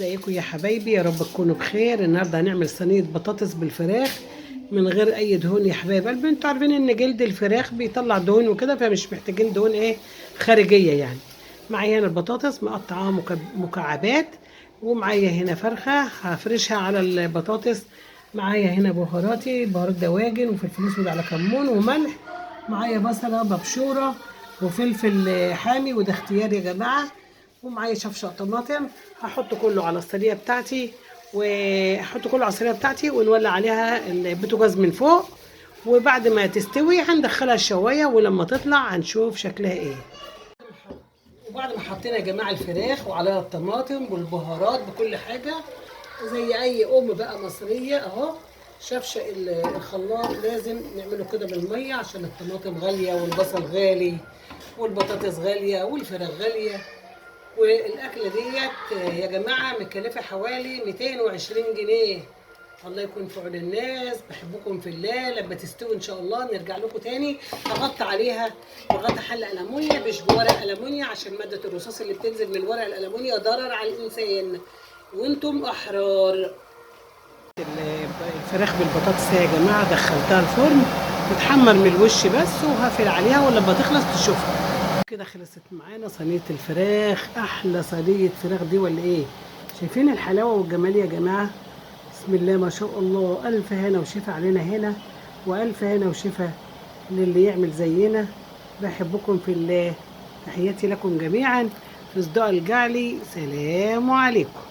ازيكم يا حبايبي؟ يا رب تكونوا بخير. النهارده هنعمل صينيه بطاطس بالفراخ من غير اي دهون يا حبايب قلبي. انتوا عارفين ان جلد الفراخ بيطلع دهون وكده، فمش محتاجين دهون خارجيه يعني. معايا هنا البطاطس مقطعاها مكعبات، ومعايا هنا فرخه هفرشها على البطاطس. معايا هنا بهارات دواجن وفلفل اسود على كمون وملح. معايا بصله مبشوره وفلفل حامي، وده اختياري يا جماعه. ومعايا شفشق طماطم. هحط كله على الصينيه بتاعتي، ونولع عليها البوتاجاز من فوق. وبعد ما تستوي هندخلها الشوايه، ولما تطلع هنشوف شكلها ايه. وبعد ما حطينا يا جماعه الفراخ وعليها الطماطم والبهارات بكل حاجه، زي اي ام بقى مصريه اهو. شفشق الخلاط لازم نعمله كده بالميه، عشان الطماطم غاليه والبصل غالي والبطاطس غاليه والفراخ غاليه. والاكله ديت يا جماعه مكلفه حوالي 220 جنيه. الله يكون في عون الناس. بحبكم في الله. لما تستوي ان شاء الله نرجع لكم تاني. هغطي عليها بغطا حله المونيا، مش بورق المونيا، عشان ماده الرصاص اللي بتنزل من ورق الالمونيا ضرر على الانسان، وانتم احرار. الفراخ بالبطاطس يا جماعه دخلتها الفرن تتحمر من الوش بس، وهقفل عليها ولما تخلص تشوفها. كده خلصت معانا صينيه الفراخ. احلى صينيه فراخ دي ولا ايه؟ شايفين الحلاوه والجمال يا جماعه؟ بسم الله ما شاء الله. الف هنا وشفا علينا هنا، والف هنا وشفا للي يعمل زينا. بحبكم في الله. تحياتي لكم جميعا. في صداع الجعلي. سلام عليكم.